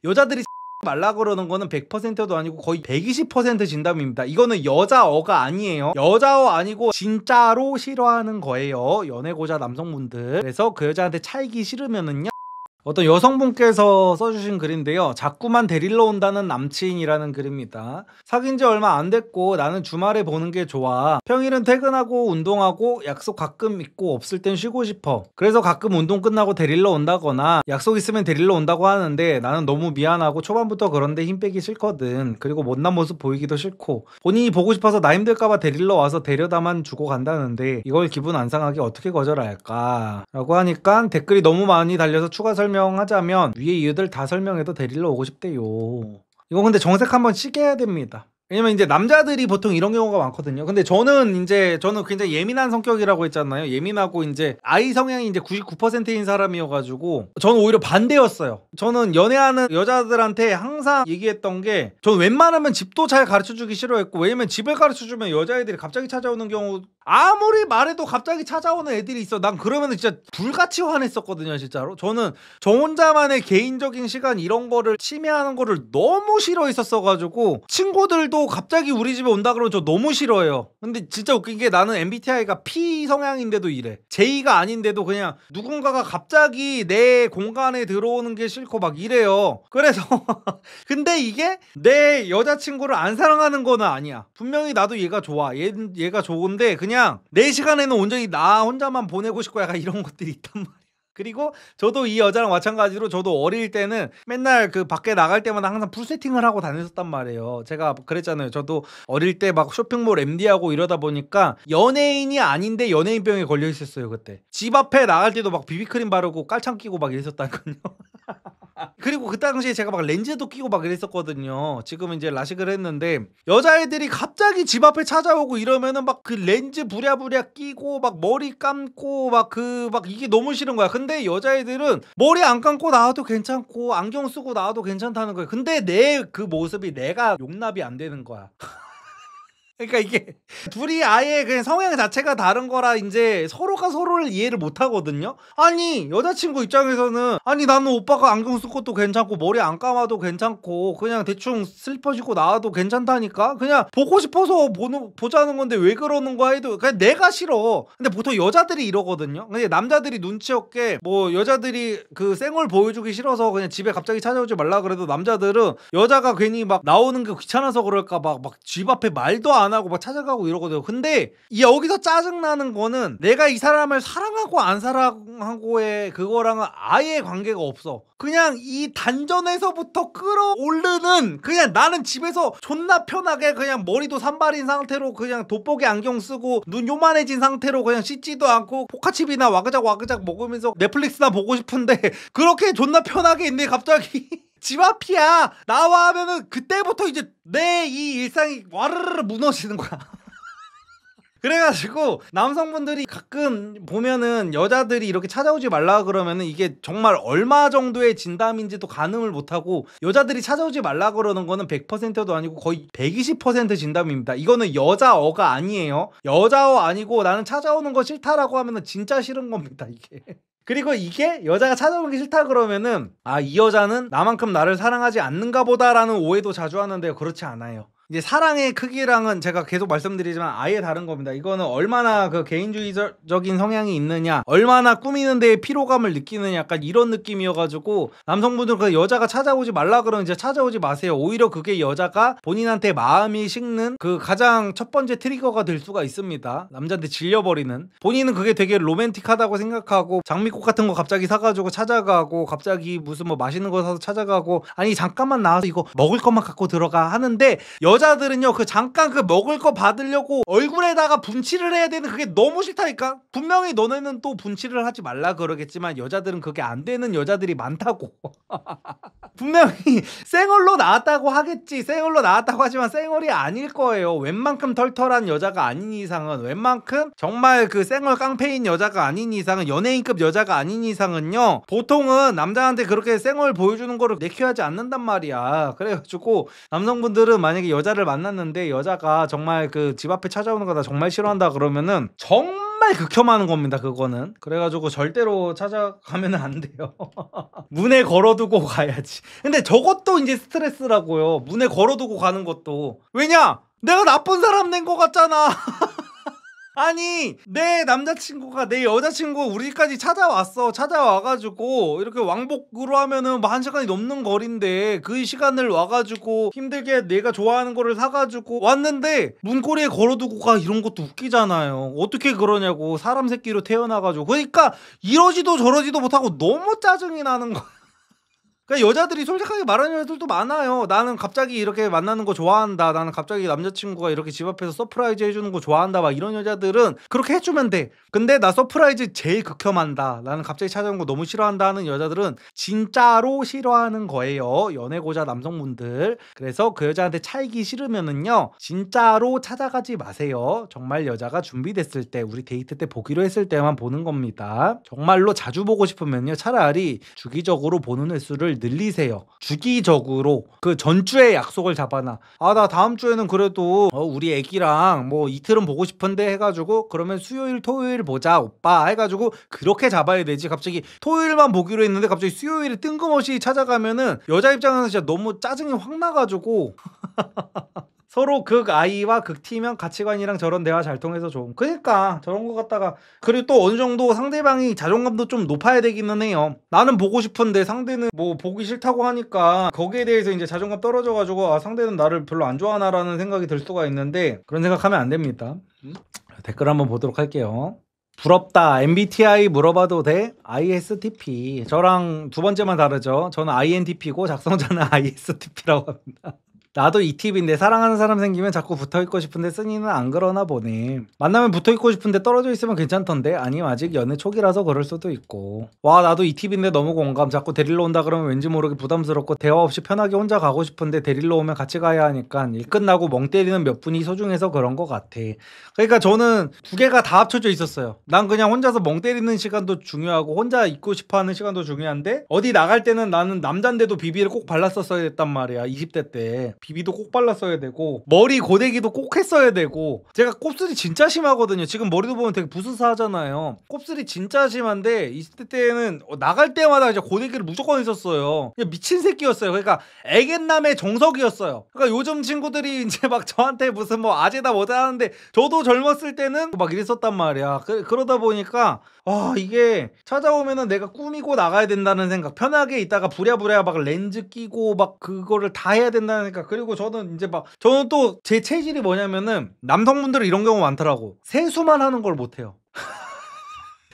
여자들이 말라 그러는 거는 100%도 아니고 거의 120% 진담입니다. 이거는 여자어가 아니에요. 여자어 아니고 진짜로 싫어하는 거예요. 연애고자 남성분들. 그래서 그 여자한테 차이기 싫으면은요, 어떤 여성분께서 써주신 글인데요. 자꾸만 데리러 온다는 남친이라는 글입니다. 사귄 지 얼마 안 됐고 나는 주말에 보는 게 좋아. 평일은 퇴근하고 운동하고 약속 가끔 있고 없을 땐 쉬고 싶어. 그래서 가끔 운동 끝나고 데리러 온다거나 약속 있으면 데리러 온다고 하는데 나는 너무 미안하고 초반부터 그런데 힘 빼기 싫거든. 그리고 못난 모습 보이기도 싫고 본인이 보고 싶어서 나 힘들까봐 데리러 와서 데려다만 주고 간다는데 이걸 기분 안 상하게 어떻게 거절할까? 라고 하니까 댓글이 너무 많이 달려서 추가 설명하자면 위에 이유들 다 설명해도 데리러 오고 싶대요. 이거 근데 정색 한번 치게 해야 됩니다. 왜냐면 이제 남자들이 보통 이런 경우가 많거든요. 근데 저는 굉장히 예민한 성격이라고 했잖아요. 예민하고 이제 아이 성향이 이제 99%인 사람이어가지고 저는 오히려 반대였어요. 저는 연애하는 여자들한테 항상 얘기했던 게 저는 웬만하면 집도 잘 가르쳐주기 싫어했고, 왜냐면 집을 가르쳐주면 여자애들이 갑자기 찾아오는 경우 아무리 말해도 갑자기 찾아오는 애들이 있어. 난 그러면 진짜 불같이 화냈었거든요. 진짜로 저는 저 혼자만의 개인적인 시간 이런 거를 침해하는 거를 너무 싫어했었어가지고 친구들도 갑자기 우리 집에 온다 그러면 저 너무 싫어해요. 근데 진짜 웃긴 게 나는 MBTI가 P 성향인데도 이래. J가 아닌데도 그냥 누군가가 갑자기 내 공간에 들어오는 게 싫고 막 이래요. 그래서 근데 이게 내 여자친구를 안 사랑하는 거는 아니야. 분명히 나도 얘가 좋아. 얘가 좋은데 그냥 내 시간에는 온전히 나 혼자만 보내고 싶고 약간 이런 것들이 있단 말이야. 그리고 저도 이 여자랑 마찬가지로 저도 어릴 때는 맨날 그 밖에 나갈 때마다 항상 풀세팅을 하고 다녔었단 말이에요. 제가 그랬잖아요. 저도 어릴 때 막 쇼핑몰 MD하고 이러다 보니까 연예인이 아닌데 연예인병에 걸려 있었어요. 그때 집 앞에 나갈 때도 막 비비크림 바르고 깔창 끼고 막 이랬었다니까요. 그리고 그 당시에 제가 막 렌즈도 끼고 막 이랬었거든요. 지금은 이제 라식을 했는데 여자애들이 갑자기 집 앞에 찾아오고 이러면은 막 그 렌즈 부랴부랴 끼고 막 머리 감고 막 이게 너무 싫은 거야. 근데 여자애들은 머리 안 감고 나와도 괜찮고 안경 쓰고 나와도 괜찮다는 거야. 근데 내 그 모습이 내가 용납이 안 되는 거야. 그러니까 이게 둘이 아예 그냥 성향 자체가 다른 거라 이제 서로가 서로를 이해를 못 하거든요. 아니 여자친구 입장에서는 아니 나는 오빠가 안경 쓸 것도 괜찮고 머리 안 감아도 괜찮고 그냥 대충 슬리퍼 신고 나와도 괜찮다니까. 그냥 보고 싶어서 보자는 건데 왜 그러는 거야 해도 그냥 내가 싫어. 근데 보통 여자들이 이러거든요. 근데 남자들이 눈치 없게 뭐 여자들이 그 쌩얼 보여주기 싫어서 그냥 집에 갑자기 찾아오지 말라 그래도 남자들은 여자가 괜히 막 나오는 게 귀찮아서 그럴까 막 집 앞에 말도 안 하고 막 찾아가고 이러거든요. 근데 여기서 짜증나는 거는 내가 이 사람을 사랑하고 안 사랑하고의 그거랑은 아예 관계가 없어. 그냥 이 단전에서부터 끌어오르는 그냥 나는 집에서 존나 편하게 그냥 머리도 산발인 상태로 그냥 돋보기 안경 쓰고 눈 요만해진 상태로 그냥 씻지도 않고 포카칩이나 와그작 먹으면서 넷플릭스나 보고 싶은데 그렇게 존나 편하게 있는데 갑자기 집 앞이야 나와 하면은 그때부터 이제 내 이 일상이 와르르 무너지는 거야. 그래가지고 남성분들이 가끔 보면은 여자들이 이렇게 찾아오지 말라 그러면은 이게 정말 얼마 정도의 진담인지도 가늠을 못하고 여자들이 찾아오지 말라 그러는 거는 100%도 아니고 거의 120% 진담입니다. 이거는 여자어가 아니에요. 여자어 아니고 나는 찾아오는 거 싫다라고 하면은 진짜 싫은 겁니다 이게. 그리고 이게 여자가 찾아오는 게 싫다 그러면은 이 여자는 나만큼 나를 사랑하지 않는가 보다라는 오해도 자주 하는데요. 그렇지 않아요. 이제 사랑의 크기랑은 제가 계속 말씀드리지만 아예 다른 겁니다. 이거는 얼마나 그 개인주의적인 성향이 있느냐, 얼마나 꾸미는 데에 피로감을 느끼느냐, 약간 이런 느낌이어가지고 남성분들은 그 여자가 찾아오지 말라 그러면 이제 찾아오지 마세요. 오히려 그게 여자가 본인한테 마음이 식는 그 가장 첫 번째 트리거가 될 수가 있습니다. 남자한테 질려버리는. 본인은 그게 되게 로맨틱하다고 생각하고 장미꽃 같은 거 갑자기 사가지고 찾아가고 갑자기 무슨 뭐 맛있는 거 사서 찾아가고 아니 잠깐만 나와서 이거 먹을 것만 갖고 들어가 하는데 여자들은요 그 잠깐 그 먹을 거 받으려고 얼굴에다가 분칠을 해야 되는 그게 너무 싫다니까. 분명히 너네는 또 분칠을 하지 말라 그러겠지만 여자들은 그게 안 되는 여자들이 많다고. 분명히 쌩얼로 나왔다고 하겠지. 쌩얼로 나왔다고 하지만 쌩얼이 아닐 거예요. 웬만큼 털털한 여자가 아닌 이상은, 웬만큼 정말 그 쌩얼 깡패인 여자가 아닌 이상은, 연예인급 여자가 아닌 이상은요 보통은 남자한테 그렇게 쌩얼 보여주는 거를 내키하지 않는단 말이야. 그래가지고 남성분들은 만약에 여자를 만났는데 여자가 정말 그 집 앞에 찾아오는 거 나 정말 싫어한다 그러면은 정말 정말 극혐하는 겁니다 그거는. 그래가지고 절대로 찾아가면 안 돼요. 문에 걸어두고 가야지. 근데 저것도 이제 스트레스라고요. 문에 걸어두고 가는 것도. 왜냐? 내가 나쁜 사람 낸 것 같잖아. 아니 내 남자친구가 내 여자친구 우리 집까지 찾아왔어. 찾아와가지고 이렇게 왕복으로 하면은 뭐 1시간이 넘는 거리인데 그 시간을 와가지고 힘들게 내가 좋아하는 거를 사가지고 왔는데 문고리에 걸어두고 가. 이런 것도 웃기잖아요. 어떻게 그러냐고. 사람 새끼로 태어나가지고. 그러니까 이러지도 저러지도 못하고 너무 짜증이 나는 거야. 그러니까 여자들이 솔직하게 말하는 여자들도 많아요. 나는 갑자기 이렇게 만나는 거 좋아한다. 나는 갑자기 남자친구가 이렇게 집 앞에서 서프라이즈 해주는 거 좋아한다. 막 이런 여자들은 그렇게 해주면 돼. 근데 나 서프라이즈 제일 극혐한다. 나는 갑자기 찾아오는 거 너무 싫어한다 하는 여자들은 진짜로 싫어하는 거예요. 연애고자 남성분들. 그래서 그 여자한테 차이기 싫으면은요 진짜로 찾아가지 마세요. 정말 여자가 준비됐을 때, 우리 데이트 때 보기로 했을 때만 보는 겁니다. 정말로 자주 보고 싶으면요 차라리 주기적으로 보는 횟수를 늘리세요. 주기적으로 그 전주에 약속을 잡아놔. 아 나 다음 주에는 그래도 우리 애기랑 뭐 이틀은 보고 싶은데 해가지고 그러면 수요일 토요일 보자 오빠 해가지고 그렇게 잡아야 되지. 갑자기 토요일만 보기로 했는데 갑자기 수요일에 뜬금없이 찾아가면은 여자 입장에서 진짜 너무 짜증이 확 나가지고 서로 극아이와 극티면 가치관이랑 저런 대화 잘 통해서 좋은. 그러니까 저런 거 갖다가. 그리고 또 어느 정도 상대방이 자존감도 좀 높아야 되기는 해요. 나는 보고 싶은데 상대는 뭐 보기 싫다고 하니까 거기에 대해서 이제 자존감 떨어져가지고 아 상대는 나를 별로 안 좋아하나라는 생각이 들 수가 있는데 그런 생각하면 안 됩니다. 댓글 한번 보도록 할게요. 부럽다. MBTI 물어봐도 돼? ISTP. 저랑 두 번째만 다르죠. 저는 INTP고 작성자는 ISTP라고 합니다. 나도 이 팁인데 사랑하는 사람 생기면 자꾸 붙어있고 싶은데 쓴이는 안 그러나 보네. 만나면 붙어있고 싶은데 떨어져 있으면 괜찮던데? 아니면 아직 연애 초기라서 그럴 수도 있고. 와 나도 이 팁인데 너무 공감. 자꾸 데리러 온다 그러면 왠지 모르게 부담스럽고 대화 없이 편하게 혼자 가고 싶은데 데리러 오면 같이 가야 하니까 일 끝나고 멍 때리는 몇 분이 소중해서 그런 것 같아. 그러니까 저는 두 개가 다 합쳐져 있었어요. 난 그냥 혼자서 멍 때리는 시간도 중요하고 혼자 있고 싶어하는 시간도 중요한데 어디 나갈 때는 나는 남잔데도 비비를 꼭 발랐었어야 됐단 말이야. 20대 때. 비비도 꼭 발랐어야 되고 머리 고데기도 꼭 했어야 되고. 제가 곱슬이 진짜 심하거든요. 지금 머리도 보면 되게 부스스하잖아요. 곱슬이 진짜 심한데 20대 때는 나갈 때마다 이제 고데기를 무조건 했었어요. 그냥 미친 새끼였어요. 그러니까 애견남의 정석이었어요. 그러니까 요즘 친구들이 이제 막 저한테 무슨 뭐 아재다 뭐다 하는데 저도 젊었을 때는 막 이랬었단 말이야. 그러다 보니까 이게 찾아오면은 내가 꾸미고 나가야 된다는 생각. 편하게 있다가 부랴부랴 막 렌즈 끼고 막 그거를 다 해야 된다는 생각. 그리고 저는 이제 막 저는 또 제 체질이 뭐냐면은 남성분들은 이런 경우 많더라고. 세수만 하는 걸 못해요.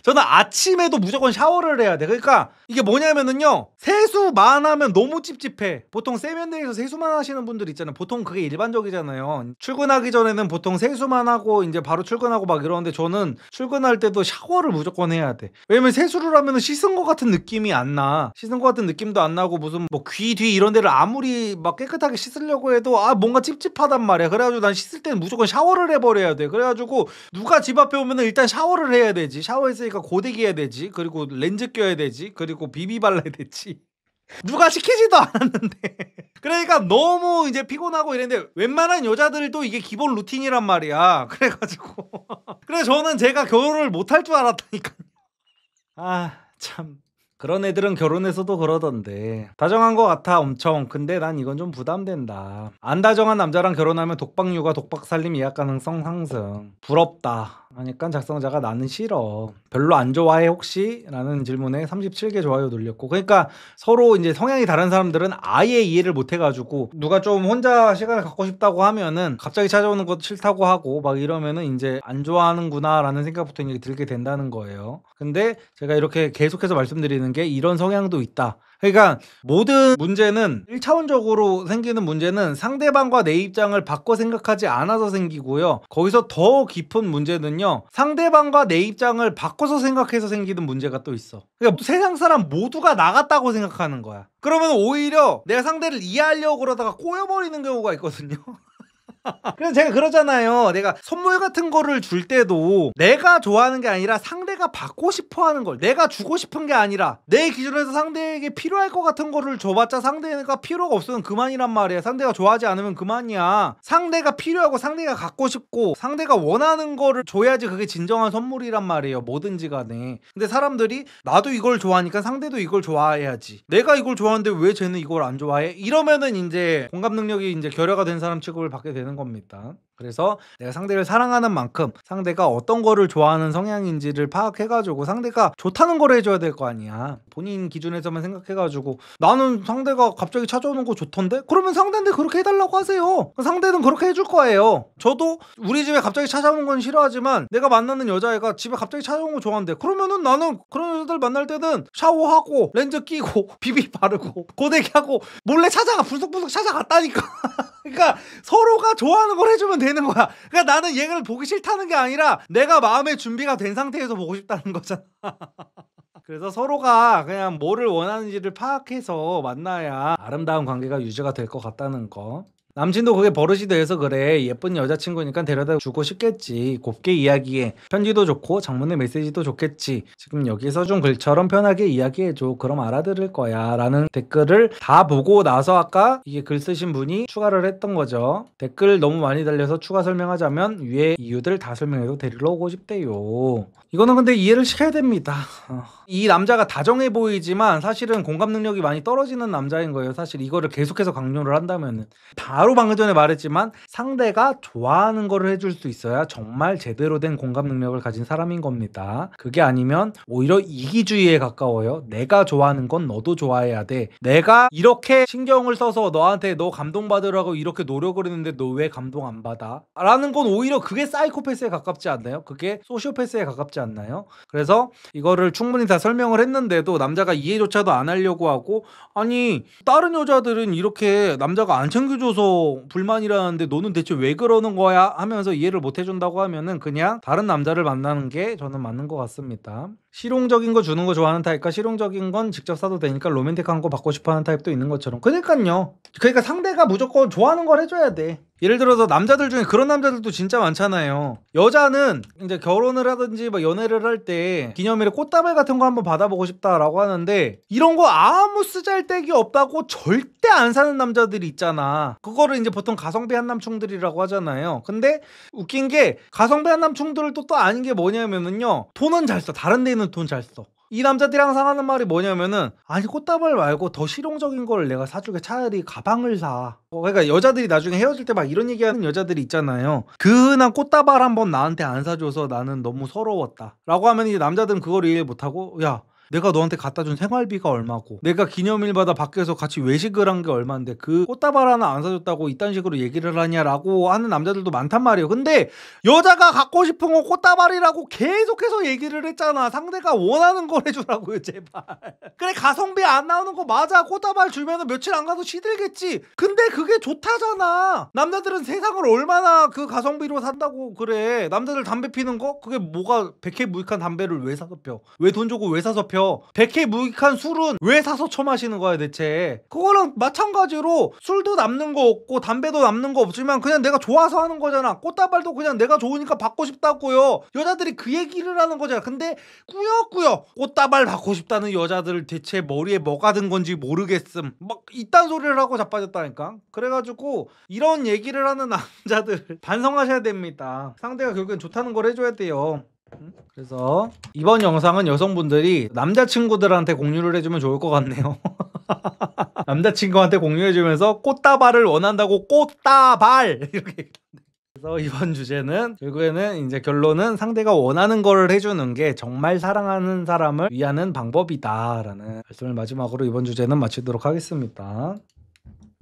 저는 아침에도 무조건 샤워를 해야 돼. 그러니까 이게 뭐냐면은요 세수만 하면 너무 찝찝해. 보통 세면대에서 세수만 하시는 분들 있잖아요. 보통 그게 일반적이잖아요. 출근하기 전에는 보통 세수만 하고 이제 바로 출근하고 막 이러는데 저는 출근할 때도 샤워를 무조건 해야 돼. 왜냐면 세수를 하면 씻은 것 같은 느낌이 안 나. 씻은 것 같은 느낌도 안 나고 무슨 뭐 귀 뒤 이런 데를 아무리 막 깨끗하게 씻으려고 해도 뭔가 찝찝하단 말이야. 그래가지고 난 씻을 때는 무조건 샤워를 해버려야 돼. 그래가지고 누가 집 앞에 오면은 일단 샤워를 해야 되지. 샤워했으니까 고데기 해야 되지. 그리고 렌즈 껴야 되지. 그리고 비비 발라야 되지. 누가 시키지도 않았는데. 그러니까 너무 이제 피곤하고 이랬는데 웬만한 여자들도 이게 기본 루틴이란 말이야. 그래가지고 그래서 저는 제가 결혼을 못할 줄 알았다니까요. 참 그런 애들은 결혼해서도 그러던데. 다정한 것 같아 엄청. 근데 난 이건 좀 부담된다. 안 다정한 남자랑 결혼하면 독박육아 독박살림 예약 가능성 상승. 부럽다 하니까 작성자가 나는 싫어. 별로 안 좋아해 혹시? 라는 질문에 37개 좋아요 눌렸고. 그러니까 서로 이제 성향이 다른 사람들은 아예 이해를 못 해가지고 누가 좀 혼자 시간을 갖고 싶다고 하면은 갑자기 찾아오는 것도 싫다고 하고 막 이러면은 이제 안 좋아하는구나 라는 생각부터 이제 들게 된다는 거예요. 근데 제가 이렇게 계속해서 말씀드리는 게 이런 성향도 있다. 그러니까 모든 문제는 1차원적으로 생기는 문제는 상대방과 내 입장을 바꿔 생각하지 않아서 생기고요. 거기서 더 깊은 문제는요. 상대방과 내 입장을 바꿔서 생각해서 생기는 문제가 또 있어. 그러니까 세상 사람 모두가 나갔다고 생각하는 거야. 그러면 오히려 내가 상대를 이해하려고 그러다가 꼬여버리는 경우가 있거든요. 그래서 제가 그러잖아요. 내가 선물 같은 거를 줄 때도 내가 좋아하는 게 아니라 상대가 받고 싶어 하는 걸, 내가 주고 싶은 게 아니라 내 기준에서 상대에게 필요할 것 같은 거를 줘봤자 상대가 필요가 없으면 그만이란 말이야. 상대가 좋아하지 않으면 그만이야. 상대가 필요하고 상대가 갖고 싶고 상대가 원하는 거를 줘야지 그게 진정한 선물이란 말이에요. 뭐든지 간에. 근데 사람들이 나도 이걸 좋아하니까 상대도 이걸 좋아해야지, 내가 이걸 좋아하는데 왜 쟤는 이걸 안 좋아해? 이러면은 이제 공감 능력이 이제 결여가 된 사람 취급을 받게 되는 겁니다. 그래서 내가 상대를 사랑하는 만큼 상대가 어떤 거를 좋아하는 성향인지를 파악해가지고 상대가 좋다는 걸 해줘야 될 거 아니야. 본인 기준에서만 생각해가지고 나는 상대가 갑자기 찾아오는 거 좋던데? 그러면 상대한테 그렇게 해달라고 하세요. 상대는 그렇게 해줄 거예요. 저도 우리 집에 갑자기 찾아오는 건 싫어하지만 내가 만나는 여자애가 집에 갑자기 찾아오는 거 좋아한대. 그러면은 나는 그런 여자들 만날 때는 샤워하고 렌즈 끼고 비비 바르고 고데기하고 몰래 찾아가, 불쑥불쑥 찾아갔다니까. 그러니까 서로가 좋아하는 걸 해주면 되는 거야. 그러니까 나는 얘를 보기 싫다는 게 아니라 내가 마음의 준비가 된 상태에서 보고 싶다는 거잖아. 그래서 서로가 그냥 뭐를 원하는지를 파악해서 만나야 아름다운 관계가 유지가 될 것 같다는 거. 남친도 그게 버릇이 돼서 그래. 예쁜 여자친구니까 데려다 주고 싶겠지. 곱게 이야기해. 편지도 좋고 장문의 메시지도 좋겠지. 지금 여기 써준 글처럼 편하게 이야기해줘. 그럼 알아들을 거야. 라는 댓글을 다 보고 나서 아까 이게 글 쓰신 분이 추가를 했던 거죠. 댓글 너무 많이 달려서 추가 설명하자면 위에 이유들 다 설명해도 데리러 오고 싶대요. 이거는 근데 이해를 시켜야 됩니다. 이 남자가 다정해 보이지만 사실은 공감 능력이 많이 떨어지는 남자인 거예요. 사실 이거를 계속해서 강조를 한다면은. 바로 방금 전에 말했지만 상대가 좋아하는 거를 해줄 수 있어야 정말 제대로 된 공감 능력을 가진 사람인 겁니다. 그게 아니면 오히려 이기주의에 가까워요. 내가 좋아하는 건 너도 좋아해야 돼. 내가 이렇게 신경을 써서 너한테 너 감동받으라고 이렇게 노력을 했는데 너 왜 감동 안 받아? 라는 건 오히려 그게 사이코패스에 가깝지 않나요? 그게 소시오패스에 가깝지 않나요? 그래서 이거를 충분히 다 설명을 했는데도 남자가 이해조차도 안 하려고 하고, 아니 다른 여자들은 이렇게 남자가 안 챙겨줘서 불만이라는데 너는 대체 왜 그러는 거야? 하면서 이해를 못 해준다고 하면은 그냥 다른 남자를 만나는 게 저는 맞는 것 같습니다. 실용적인 거 주는 거 좋아하는 타입과 실용적인 건 직접 사도 되니까 로맨틱한 거 받고 싶어하는 타입도 있는 것처럼. 그러니까요. 그러니까 상대가 무조건 좋아하는 걸 해줘야 돼. 예를 들어서 남자들 중에 그런 남자들도 진짜 많잖아요. 여자는 이제 결혼을 하든지 뭐 연애를 할 때 기념일에 꽃다발 같은 거 한번 받아보고 싶다라고 하는데 이런 거 아무 쓰잘데기 없다고 절대 안 사는 남자들이 있잖아. 그거를 이제 보통 가성비 한남충들이라고 하잖아요. 근데 웃긴 게 가성비 한남충들도 또 아닌 게 뭐냐면은요, 돈은 잘 써. 다른 데는 돈 잘 써. 이 남자들이 항상 하는 말이 뭐냐면은, 아니 꽃다발 말고 더 실용적인 걸 내가 사주게, 차라리 가방을 사. 그러니까 여자들이 나중에 헤어질 때 막 이런 얘기하는 여자들이 있잖아요. 그 흔한 꽃다발 한번 나한테 안 사줘서 나는 너무 서러웠다 라고 하면 이제 남자들은 그걸 이해 못하고, 야 내가 너한테 갖다 준 생활비가 얼마고 내가 기념일마다 밖에서 같이 외식을 한 게 얼마인데 그 꽃다발 하나 안 사줬다고 이딴 식으로 얘기를 하냐라고 하는 남자들도 많단 말이에요. 근데 여자가 갖고 싶은 건 꽃다발이라고 계속해서 얘기를 했잖아. 상대가 원하는 걸 해주라고요, 제발. 그래, 가성비 안 나오는 거 맞아. 꽃다발 주면은 며칠 안 가도 시들겠지. 근데 그게 좋다잖아. 남자들은 세상을 얼마나 그 가성비로 산다고 그래. 남자들 담배 피는 거? 그게 뭐가 100회 무익한 담배를 왜 사서 펴? 왜 돈 주고 왜 사서 펴? 100회 무익한 술은 왜 사서 처마시는 거야 대체? 그거랑 마찬가지로 술도 남는 거 없고 담배도 남는 거 없지만 그냥 내가 좋아서 하는 거잖아. 꽃다발도 그냥 내가 좋으니까 받고 싶다고요. 여자들이 그 얘기를 하는 거잖아. 근데 꾸역꾸역 꽃다발 받고 싶다는 여자들 대체 머리에 뭐가 든 건지 모르겠음. 막 이딴 소리를 하고 자빠졌다니까. 그래가지고 이런 얘기를 하는 남자들 반성하셔야 됩니다. 상대가 결국엔 좋다는 걸 해줘야 돼요. 그래서 이번 영상은 여성분들이 남자친구들한테 공유를 해주면 좋을 것 같네요. 남자친구한테 공유해주면서 꽃다발을 원한다고 꽃다발 이렇게. 그래서 이번 주제는 결국에는 이제 결론은 상대가 원하는 거를 해주는 게 정말 사랑하는 사람을 위하는 방법이다라는 말씀을 마지막으로 이번 주제는 마치도록 하겠습니다.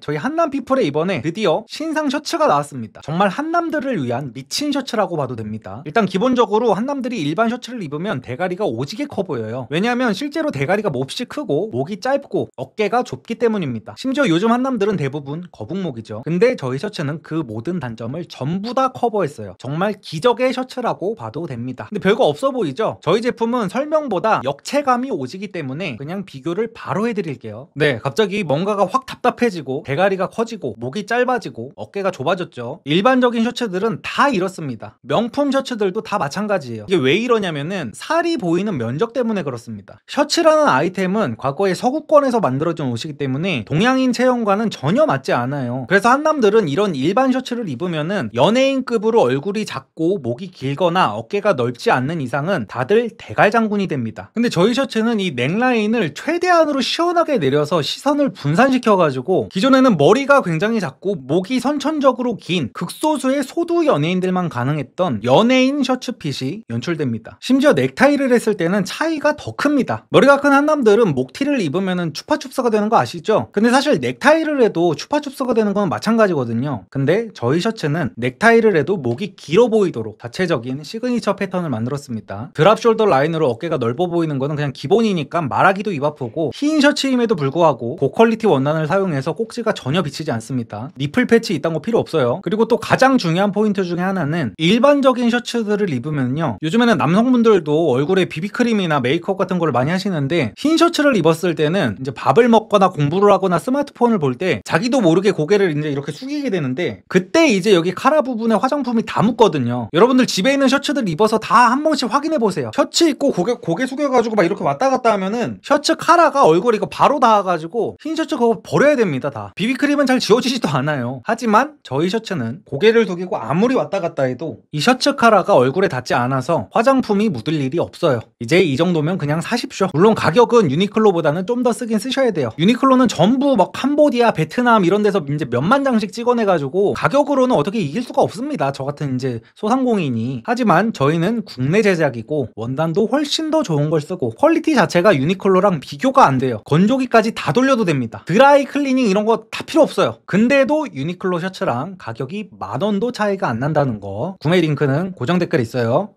저희 한남피플에 이번에 드디어 신상 셔츠가 나왔습니다. 정말 한남들을 위한 미친 셔츠라고 봐도 됩니다. 일단 기본적으로 한남들이 일반 셔츠를 입으면 대가리가 오지게 커 보여요. 왜냐하면 실제로 대가리가 몹시 크고 목이 짧고 어깨가 좁기 때문입니다. 심지어 요즘 한남들은 대부분 거북목이죠. 근데 저희 셔츠는 그 모든 단점을 전부 다 커버했어요. 정말 기적의 셔츠라고 봐도 됩니다. 근데 별거 없어 보이죠? 저희 제품은 설명보다 역체감이 오지기 때문에 그냥 비교를 바로 해드릴게요. 네, 갑자기 뭔가가 확 답답해지고 대가리가 커지고 목이 짧아지고 어깨가 좁아졌죠. 일반적인 셔츠들은 다 이렇습니다. 명품 셔츠들도 다 마찬가지예요. 이게 왜 이러냐면은 살이 보이는 면적 때문에 그렇습니다. 셔츠라는 아이템은 과거에 서구권에서 만들어진 옷이기 때문에 동양인 체형과는 전혀 맞지 않아요. 그래서 한남들은 이런 일반 셔츠를 입으면은 연예인급으로 얼굴이 작고 목이 길거나 어깨가 넓지 않는 이상은 다들 대갈장군이 됩니다. 근데 저희 셔츠는 이 넥라인을 최대한으로 시원하게 내려서 시선을 분산시켜가지고 기존에는 머리가 굉장히 작고 목이 선천적으로 긴 극소수의 소두 연예인들만 가능했던 연예인 셔츠핏이 연출됩니다. 심지어 넥타이를 했을 때는 차이가 더 큽니다. 머리가 큰 한남들은 목티를 입으면 추파춥스가 되는 거 아시죠? 근데 사실 넥타이를 해도 추파춥스가 되는 건 마찬가지거든요. 근데 저희 셔츠는 넥타이를 해도 목이 길어 보이도록 자체적인 시그니처 패턴을 만들었습니다. 드랍 숄더 라인으로 어깨가 넓어 보이는 거는 그냥 기본이니까 말하기도 입 아프고, 흰 셔츠임에도 불구하고 고퀄리티 원단을 사용해서 꼭지가 전혀 비치지 않습니다. 니플 패치 이딴 거 필요 없어요. 그리고 또 가장 중요한 포인트 중에 하나는 일반적인 셔츠들을 입으면요, 요즘에는 남성분들도 얼굴에 비비크림이나 메이크업 같은 걸 많이 하시는데 흰 셔츠를 입었을 때는 이제 밥을 먹거나 공부를 하거나 스마트폰을 볼 때 자기도 모르게 고개를 이제 이렇게 숙이게 되는데, 그때 이제 여기 카라 부분에 화장품이 다 묻거든요. 여러분들 집에 있는 셔츠들 입어서 다 한 번씩 확인해 보세요. 셔츠 입고 고개 숙여가지고 막 이렇게 왔다 갔다 하면은 셔츠 카라가 얼굴에 이거 바로 닿아가지고 흰 셔츠 그거 버려야 됩니다. 다 비비크림은 잘 지워지지도 않아요. 하지만 저희 셔츠는 고개를 숙이고 아무리 왔다 갔다 해도 이 셔츠 카라가 얼굴에 닿지 않아서 화장품이 묻을 일이 없어요. 이제 이 정도면 그냥 사십시오. 물론 가격은 유니클로보다는 좀 더 쓰긴 쓰셔야 돼요. 유니클로는 전부 막 캄보디아, 베트남 이런 데서 이제 몇만 장씩 찍어내가지고 가격으로는 어떻게 이길 수가 없습니다. 저 같은 이제 소상공인이. 하지만 저희는 국내 제작이고 원단도 훨씬 더 좋은 걸 쓰고 퀄리티 자체가 유니클로랑 비교가 안 돼요. 건조기까지 다 돌려도 됩니다. 드라이 클리닝 이런 거 다 필요 없어요. 근데도 유니클로 셔츠랑 가격이 10,000원도 차이가 안 난다는 거. 구매 링크는 고정 댓글에 있어요.